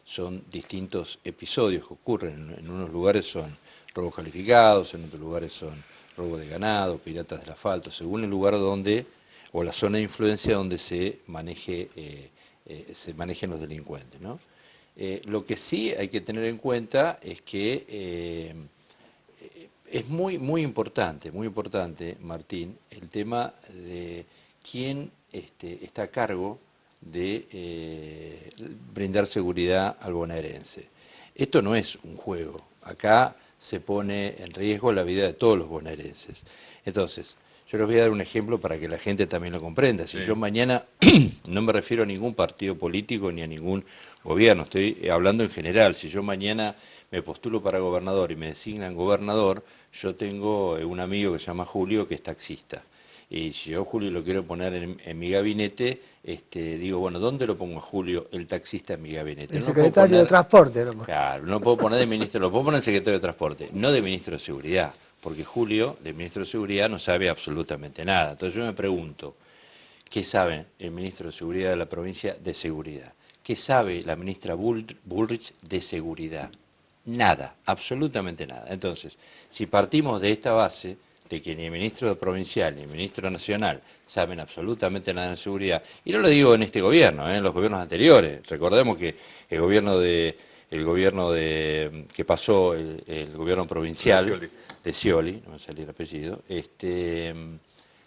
son distintos episodios que ocurren. En unos lugares son robos calificados, en otros lugares son robos de ganado, piratas del asfalto, según el lugar donde, o la zona de influencia donde se manejen los delincuentes, ¿no? Lo que sí hay que tener en cuenta es que es muy importante, Martín, el tema de quién está a cargo de brindar seguridad al bonaerense. Esto no es un juego, acá se pone en riesgo la vida de todos los bonaerenses. Entonces, yo les voy a dar un ejemplo para que la gente también lo comprenda. Si yo mañana, no me refiero a ningún partido político ni a ningún gobierno, estoy hablando en general, si yo mañana me postulo para gobernador y me designan gobernador, yo tengo un amigo que se llama Julio que es taxista. Y si yo Julio lo quiero poner en mi gabinete, digo, bueno, ¿dónde lo pongo a Julio, el taxista, en mi gabinete? El secretario de Transporte, nomás. Claro, no puedo poner de ministro, lo puedo poner en secretario de Transporte, no de ministro de Seguridad, porque Julio, de ministro de Seguridad, no sabe absolutamente nada. Entonces yo me pregunto, ¿qué sabe el ministro de Seguridad de la provincia de Seguridad? ¿Qué sabe la ministra Bullrich de Seguridad? Nada, absolutamente nada. Entonces, si partimos de esta base de que ni el ministro provincial ni el ministro nacional saben absolutamente nada de seguridad, y no lo digo en este gobierno, en los gobiernos anteriores, recordemos que el gobierno que pasó, el gobierno provincial de Scioli, no me salió el apellido,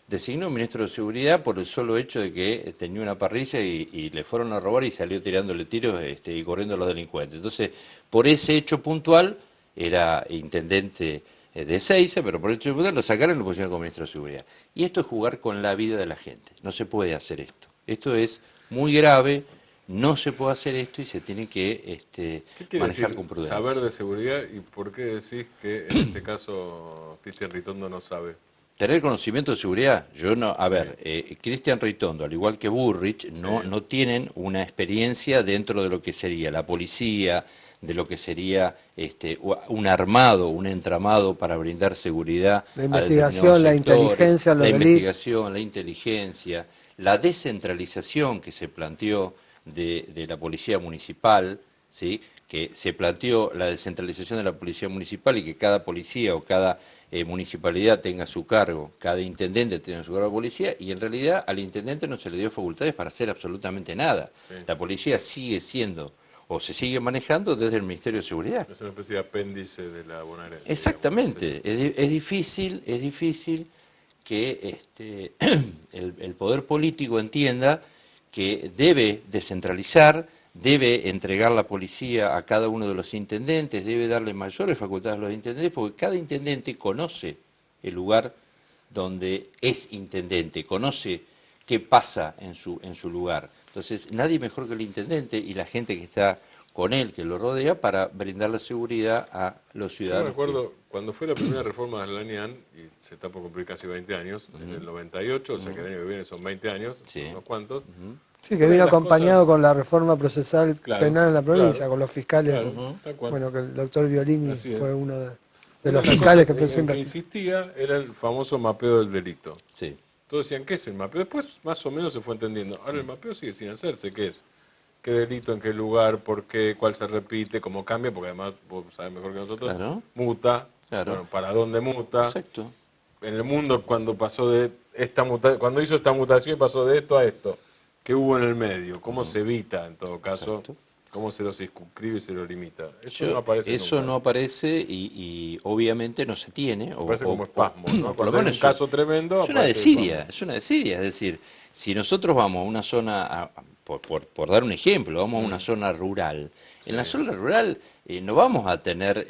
designó un ministro de seguridad por el solo hecho de que tenía una parrilla y le fueron a robar y salió tirándole tiros y corriendo a los delincuentes. Entonces, por ese hecho puntual, era intendente de Ezeiza, pero por el hecho puntual lo sacaron y lo pusieron como ministro de seguridad. Y esto es jugar con la vida de la gente. No se puede hacer esto. Esto es muy grave, no se puede hacer esto y se tiene que manejar con prudencia. Saber de seguridad, y por qué decís que en este caso Cristian Ritondo no sabe. Tener conocimiento de seguridad, yo no, a ver, Cristian Ritondo, al igual que Bullrich, no tienen una experiencia dentro de lo que sería la policía, de lo que sería un armado, un entramado para brindar seguridad. La investigación, la inteligencia, los delitos. La investigación, la inteligencia, la descentralización que se planteó de la policía municipal, ¿sí? Que se planteó la descentralización de la policía municipal y que cada policía o cada municipalidad tenga su cargo, cada intendente tenga su cargo de policía, y en realidad al intendente no se le dio facultades para hacer absolutamente nada. Sí. La policía sigue siendo o se sigue manejando desde el Ministerio de Seguridad. Es una especie de apéndice de la bonaerense. Exactamente, es difícil que el poder político entienda que debe descentralizar, debe entregar la policía a cada uno de los intendentes, debe darle mayores facultades a los intendentes, porque cada intendente conoce el lugar donde es intendente, conoce qué pasa en su lugar. Entonces, nadie mejor que el intendente y la gente que está con él, que lo rodea, para brindar la seguridad a los ciudadanos. Yo me acuerdo cuando fue la primera reforma de la ANIAN, y se está por cumplir casi 20 años, en el 98, o sea que el año que viene son 20 años, son unos cuantos. Sí, que vino acompañado con la reforma procesal penal en la provincia, con los fiscales. Bueno, que el doctor Violini fue uno de los fiscales que empezó a investigar. Lo que insistía era el famoso mapeo del delito. Sí. Todos decían, ¿qué es el mapeo? Después más o menos se fue entendiendo. Ahora el mapeo sigue sin hacerse, ¿qué es? ¿Qué delito, en qué lugar, por qué, cuál se repite, cómo cambia? Porque además, vos sabés mejor que nosotros, muta. Bueno, ¿para dónde muta? Exacto. En el mundo, cuando pasó de cuando hizo esta mutación, pasó de esto a esto. ¿Qué hubo en el medio? ¿Cómo se evita, en todo caso? Exacto. ¿Cómo se lo circunscribe y se lo limita? Eso no no aparece aparece y obviamente no se tiene. Parece como espasmo, ¿no? Por lo menos un caso tremendo. Es una desidia, es decir, si nosotros vamos a una zona, por dar un ejemplo, vamos a una zona rural, en la zona rural no vamos a tener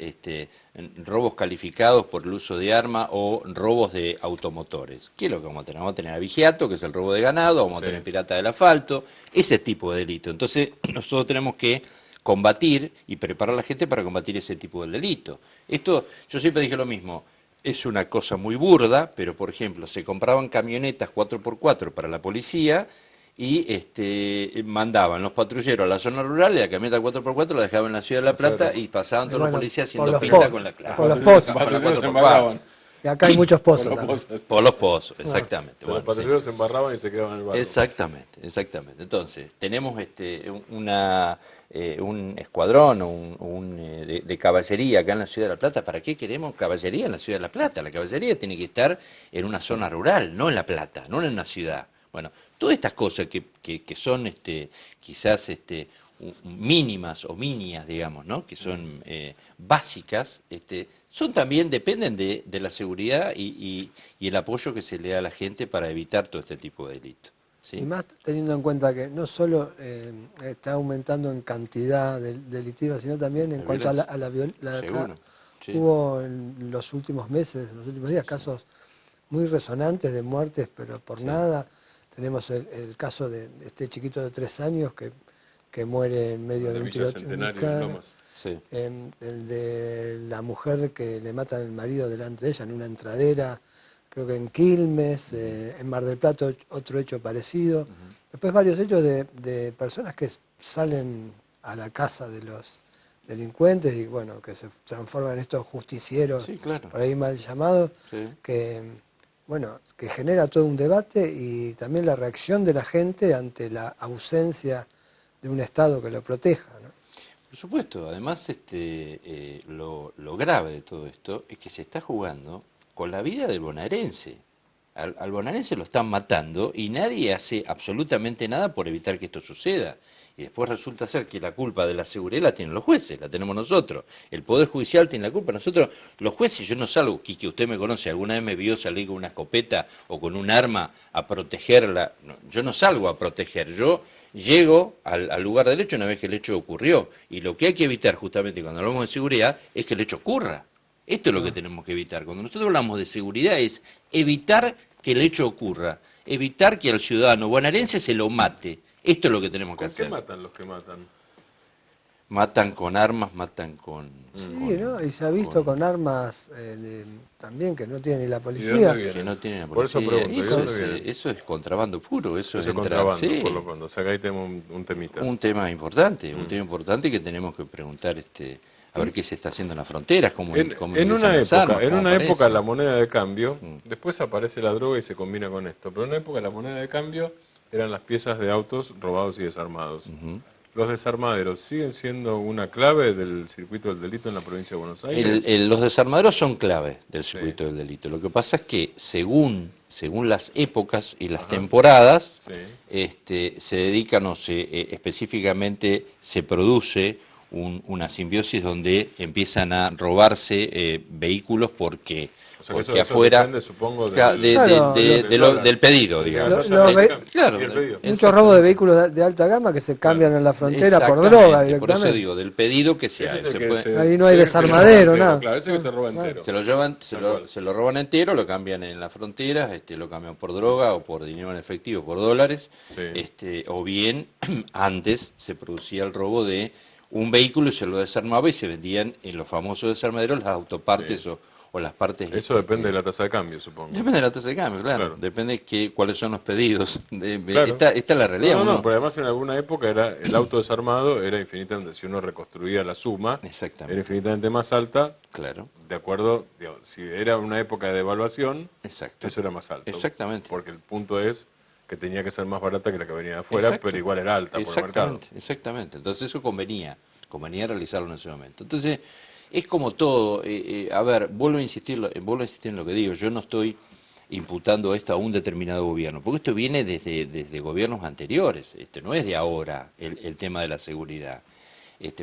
robos calificados por el uso de arma o robos de automotores. ¿Qué es lo que vamos a tener? Vamos a tener abigeato, que es el robo de ganado, vamos a tener pirata del asfalto, ese tipo de delito. Entonces nosotros tenemos que combatir y preparar a la gente para combatir ese tipo de delito. Esto, yo siempre dije lo mismo, es una cosa muy burda, pero por ejemplo, se compraban camionetas 4x4 para la policía y mandaban los patrulleros a la zona rural y la camioneta 4x4 la dejaban en la ciudad de La Plata y pasaban todos los policías haciendo pinta con la clave. por los pozos. Los patrulleros se 4x4. embarraban. Y acá hay muchos pozos Por los también. pozos. Por los pozos, exactamente. O sea, los Bueno, sí. patrulleros se embarraban y se quedaban en el barrio. Exactamente. Entonces, tenemos un escuadrón de caballería acá en la Ciudad de La Plata. ¿Para qué queremos caballería en la Ciudad de La Plata? La caballería tiene que estar en una zona rural, no en La Plata, no en una ciudad. Bueno, todas estas cosas que son quizás mínimas o minias, digamos, ¿no? Que son básicas, son también, dependen de la seguridad y el apoyo que se le da a la gente para evitar todo este tipo de delitos. ¿Sí? Y más teniendo en cuenta que no solo está aumentando en cantidad delictiva, sino también en La cuanto a violencia. la Seguro, sí. Hubo en los últimos meses, en los últimos días, casos muy resonantes de muertes, pero por nada. Tenemos el caso de este chiquito de 3 años que muere en medio de un Villa tiroteo. Centenario, en Lomas. Sí. El de la mujer que le matan al marido delante de ella en una entradera, creo que en Quilmes, en Mar del Plata otro hecho parecido. Después varios hechos de personas que salen a la casa de los delincuentes y bueno, que se transforman en estos justicieros, Sí, claro. por ahí mal llamados, Sí. que bueno, que genera todo un debate y también la reacción de la gente ante la ausencia de un Estado que lo proteja, ¿no? Por supuesto, además lo grave de todo esto es que se está jugando con la vida del bonaerense. Al bonaerense lo están matando y nadie hace absolutamente nada por evitar que esto suceda. Y después resulta ser que la culpa de la seguridad la tienen los jueces, la tenemos nosotros. El Poder Judicial tiene la culpa. Nosotros, los jueces, yo no salgo, Quique, usted me conoce, alguna vez me vio salir con una escopeta o con un arma a protegerla. No, yo no salgo a proteger, yo llego al lugar del hecho una vez que el hecho ocurrió. Y lo que hay que evitar justamente cuando hablamos de seguridad es que el hecho ocurra. Esto es lo que tenemos que evitar. Cuando nosotros hablamos de seguridad es evitar que el hecho ocurra, evitar que al ciudadano bonaerense se lo mate. Esto es lo que tenemos que ¿Con qué hacer. matan los que matan? Matan con armas, matan con... Sí, ¿no? Y se ha visto con armas también que no tiene ni la ¿Y de policía. dónde vienen? que no tienen la Por eso policía. pregunto, ¿y Eso, dónde es, vienen? eso es contrabando puro, eso es Ese entrar... contrabando, sí, por lo pronto. O sea, que ahí tenemos un temita. un tema importante que tenemos que preguntar a ver qué se está haciendo en las fronteras, cómo En ingresan una las época, armas, en cómo una época aparecen. la moneda de cambio, después aparece la droga y se combina con esto, pero en una época la moneda de cambio eran las piezas de autos robados y desarmados. ¿Los desarmaderos siguen siendo una clave del circuito del delito en la provincia de Buenos Aires? Los desarmaderos son clave del circuito del delito. Lo que pasa es que según las épocas y las temporadas, se dedican específicamente se produce una simbiosis donde empiezan a robarse vehículos porque O sea, que porque eso afuera depende, supongo, claro, Claro, del pedido, digamos. Claro, Y el pedido. Muchos robos de vehículos de alta gama que se cambian en la frontera por exactamente, droga por directamente. eso digo, del pedido que se Ese hace. es el Se que puede- se- Ahí no hay ese que se desarmadero, roba nada. entero, claro, ese que se roba entero. Se lo llevan, Tal cual. se lo roban entero, lo cambian en las fronteras, lo cambian por droga o por dinero en efectivo, por dólares, Sí. o bien antes se producía el robo de un vehículo y se lo desarmaba y se vendían en los famosos desarmaderos las autopartes Sí. o las partes. Eso depende de la tasa de cambio, supongo. Depende de la tasa de cambio, claro. Claro. Depende cuáles son los pedidos. Claro. Esta es la realidad. No, uno- pero además en alguna época el auto desarmado era infinitamente, si uno reconstruía la suma, Exactamente. era infinitamente más alta, Claro, de acuerdo, digo, si era una época de devaluación, exacto. eso era más alto. Exactamente. Porque el punto es que tenía que ser más barata que la que venía de afuera, Exacto. pero igual era alta por el mercado. Exactamente. Entonces eso convenía realizarlo en ese momento. Entonces, es como todo, a ver, vuelvo a insistir en lo que digo, yo no estoy imputando esto a un determinado gobierno, porque esto viene desde gobiernos anteriores, no es de ahora el tema de la seguridad.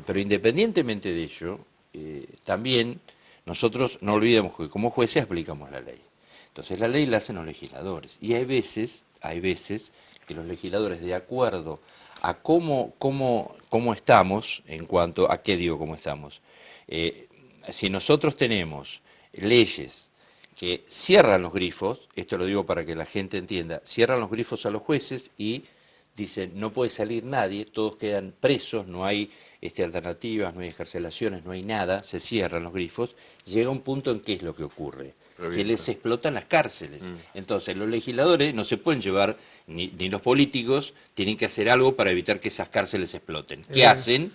Pero independientemente de ello, también nosotros no olvidemos que como jueces aplicamos la ley. Entonces la ley la hacen los legisladores y hay veces que los legisladores, de acuerdo a cómo estamos, en cuanto a qué digo cómo estamos, si nosotros tenemos leyes que cierran los grifos, esto lo digo para que la gente entienda, cierran los grifos a los jueces y dicen no puede salir nadie, todos quedan presos, no hay alternativas, no hay excarcelaciones, no hay nada, se cierran los grifos, llega un punto en qué es lo que ocurre. que les explotan las cárceles. Entonces los legisladores no se pueden llevar, ni los políticos, tienen que hacer algo para evitar que esas cárceles exploten. ¿Qué hacen?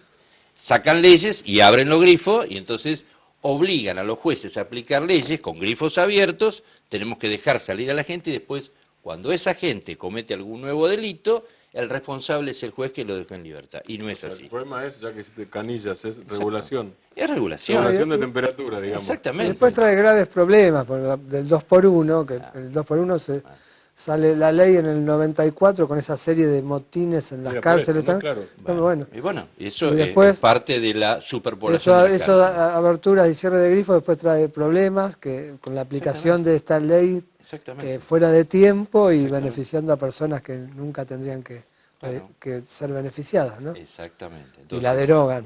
Sacan leyes y abren los grifos y entonces obligan a los jueces a aplicar leyes con grifos abiertos, tenemos que dejar salir a la gente y después, cuando esa gente comete algún nuevo delito, el responsable es el juez que lo deja en libertad. Y no es así. El problema es, ya que hiciste canillas, es regulación. Es regulación. Regulación de temperatura, digamos. Y Exactamente. después trae graves problemas, porque del 2x1, que el 2x1 sale la ley en el 94 con esa serie de motines en las Mira, por cárceles. esto, ¿no? tal. Claro. Bueno, Y bueno, eso Y después, es parte de la superpoblación eso, de las eso cárceles. aberturas y cierre de grifos después trae problemas que con la aplicación de esta ley Exactamente. fuera de tiempo y beneficiando a personas que nunca tendrían que ser beneficiadas, ¿no? Exactamente. Y la derogan.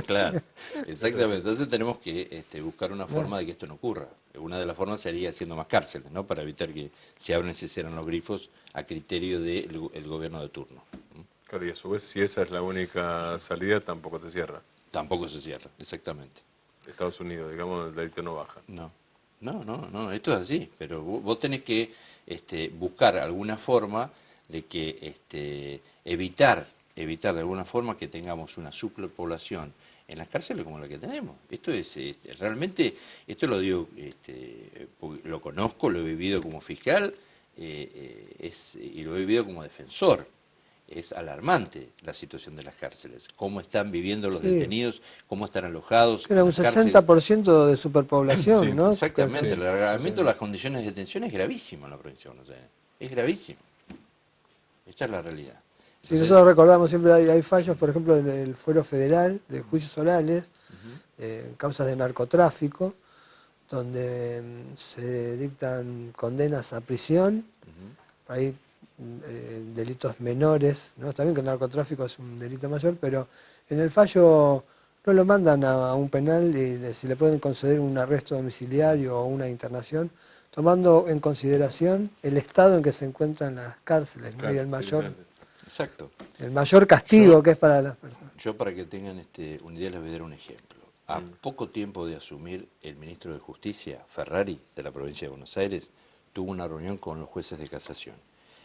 Claro, exactamente. Entonces tenemos que buscar una forma de que esto no ocurra. Una de las formas sería haciendo más cárceles, ¿no? Para evitar que se abran y se cierren los grifos a criterio del gobierno de turno. Claro, y a su vez, si esa es la única salida, tampoco te cierra. Tampoco se cierra, exactamente. Estados Unidos, digamos, el delito no baja. No, esto es así, pero vos tenés que buscar alguna forma de que evitar de alguna forma que tengamos una superpoblación en las cárceles como la que tenemos. Esto es realmente, esto lo digo, porque lo conozco, lo he vivido como fiscal y lo he vivido como defensor. Es alarmante la situación de las cárceles, cómo están viviendo los detenidos, cómo están alojados. Era un en las cárceles. 60% de superpoblación, Sí, ¿no? Exactamente, el agravamiento de las condiciones de detención es gravísimo en la provincia de Buenos Aires. Es gravísimo. Esta es la realidad. Sí, Entonces, nosotros recordamos, siempre hay fallos, por ejemplo, en el Fuero Federal de juicios orales, en causas de narcotráfico, donde se dictan condenas a prisión, hay delitos menores, ¿no? Está bien que el narcotráfico es un delito mayor, pero en el fallo no lo mandan a un penal y si le pueden conceder un arresto domiciliario o una internación, tomando en consideración el estado en que se encuentran las cárceles, ¿no? Claro, Y exacto. el mayor castigo que es para las personas. Yo para que tengan una idea les voy a dar un ejemplo. A poco tiempo de asumir el ministro de Justicia, Ferrari, de la provincia de Buenos Aires, tuvo una reunión con los jueces de casación.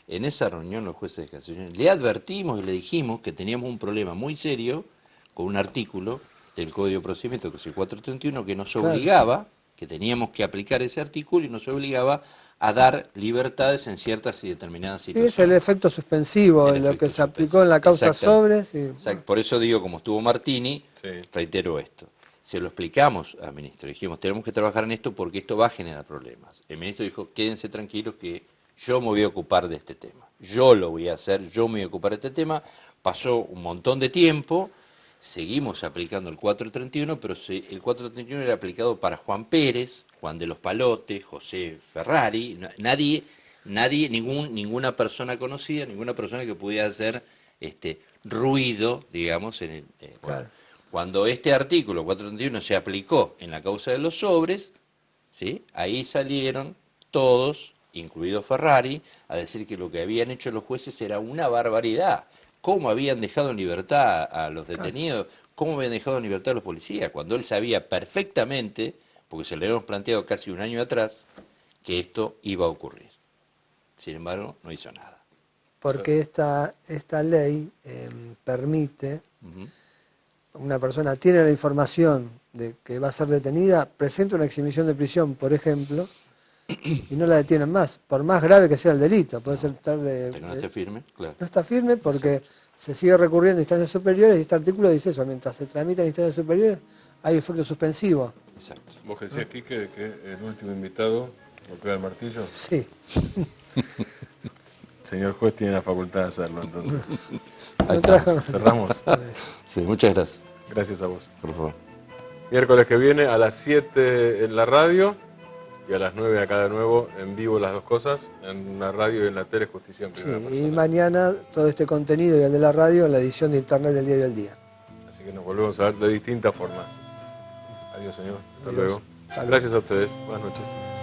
En esa reunión los jueces de casación le advertimos y le dijimos que teníamos un problema muy serio con un artículo del Código de Procedimiento, que es el 431, que nos obligaba, que teníamos que aplicar ese artículo y nos obligaba a dar libertades en ciertas y determinadas Y situaciones. es el efecto suspensivo de lo que se aplicó en la causa Sobres. Exacto. Por eso digo, como estuvo Martini, reitero esto. Se lo explicamos al ministro, dijimos, tenemos que trabajar en esto porque esto va a generar problemas. El ministro dijo, quédense tranquilos que yo me voy a ocupar de este tema. Yo lo voy a hacer, yo me voy a ocupar de este tema. Pasó un montón de tiempo, seguimos aplicando el 431, pero el 431 era aplicado para Juan Pérez, Juan de los Palotes, José Ferrari, ninguna persona conocida, ninguna persona que pudiera hacer ruido, digamos, en el... Claro. Cuando este artículo 431 se aplicó en la causa de los Sobres, ¿sí? Ahí salieron todos, incluido Ferrari, a decir que lo que habían hecho los jueces era una barbaridad. ¿Cómo habían dejado en libertad a los detenidos? ¿Cómo habían dejado en libertad a los policías? Cuando él sabía perfectamente, porque se lo habíamos planteado casi un año atrás, que esto iba a ocurrir. Sin embargo, no hizo nada. Porque esta ley permite... Una persona tiene la información de que va a ser detenida, presenta una exhibición de prisión, por ejemplo, y no la detienen más, por más grave que sea el delito. Puede ser tarde. Hasta que no esté firme, claro. No está firme porque se sigue recurriendo a instancias superiores y este artículo dice eso, mientras se tramita en instancias superiores hay efecto suspensivo. Exacto. Vos decías, Quique, que el último invitado golpea el martillo. Sí. Señor juez tiene la facultad de hacerlo, entonces. Ahí estamos. Cerramos. Sí, muchas gracias. Gracias a vos. Por favor. Miércoles que viene a las 7 en la radio y a las 9 acá de nuevo en vivo las dos cosas, en la radio y en la tele, Justicia en Primera Sí, Persona. y mañana todo este contenido y el de la radio en la edición de internet del diario El Día. Así que nos volvemos a ver de distintas formas. Adiós, señor. Hasta Adiós. luego. Hasta luego. Gracias a ustedes. Buenas noches.